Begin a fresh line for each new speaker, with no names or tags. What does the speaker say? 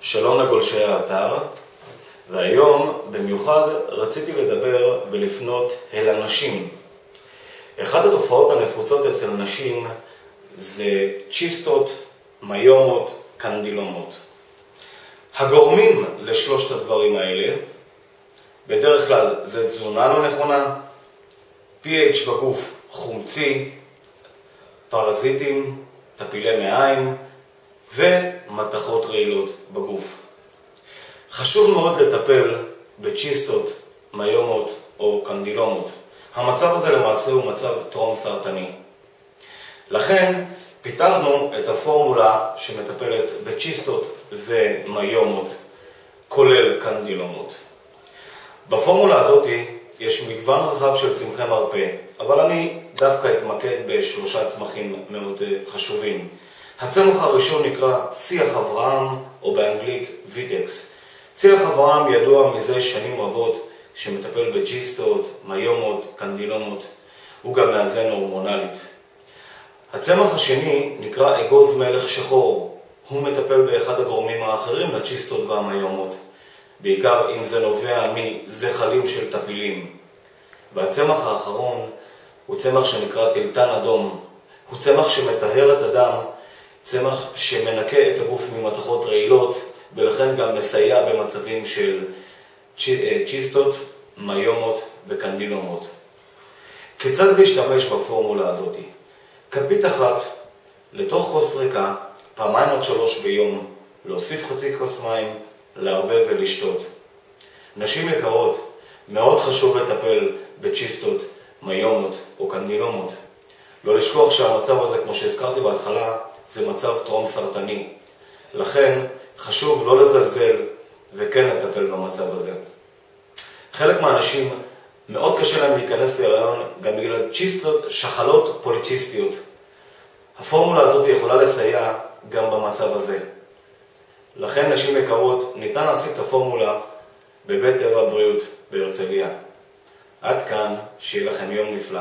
שלום לגולשי האתר, והיום במיוחד רציתי לדבר ולפנות אל הנשים. אחת התופעות הנפוצות אצל נשים זה צ'יסטות, מיומות, קנדילומות. הגורמים לשלושת הדברים האלה, בדרך כלל זה תזונה לא נכונה, pH בגוף חומצי, פרזיטים, טפילי מעיים ומתכות רעילות בגוף. חשוב מאוד לטפל בצ'יסטות, מיומות או קנדילומות. המצב הזה למעשה הוא מצב טרום סרטני. לכן פיתחנו את הפורמולה שמטפלת בצ'יסטות ומיומות, כולל קנדילומות. בפורמולה הזאת יש מגוון רחב של צמחי מרפא, אבל אני דווקא אתמקד בשלושה צמחים מאוד חשובים. הצמח הראשון נקרא שיח אברהם, או באנגלית ויטקס. שיח אברהם ידוע מזה שנים רבות שמטפל בצ'יסטות, מיומות, קנדילומות. הוא גם מאזן הורמונלית. הצמח השני נקרא אגוז מלך שחור. הוא מטפל באחד הגורמים האחרים לצ'יסטות והמיומות, בעיקר אם זה נובע מזחלים של טפילים. והצמח האחרון הוא צמח שנקרא טלטן אדום. הוא צמח שמטהר את הדם, צמח שמנקה את הגוף ממתכות רעילות, ולכן גם מסייע במצבים של צ'יסטות, מיומות וקנדילומות. כיצד להשתמש בפורמולה הזאת? כפית אחת לתוך כוס ריקה, 2-3 ביום, להוסיף חצי כוס מים, לערבב ולשתות. נשים יקרות, מאוד חשוב לטפל בצ'יסטות, מיומות או קנדילומות. לא לשכוח שהמצב הזה, כמו שהזכרתי בהתחלה, זה מצב טרום סרטני. לכן חשוב לא לזלזל וכן לטפל במצב הזה. חלק מהאנשים מאוד קשה להם להיכנס להיריון גם בגלל צ'יסטות, שחלות פוליציסטיות. הפורמולה הזאת יכולה לסייע גם במצב הזה. לכן נשים יקרות, ניתן להשיג את הפורמולה בבית טבע בריאות בהרצליה. עד כאן, שיהיה לכם יום נפלא.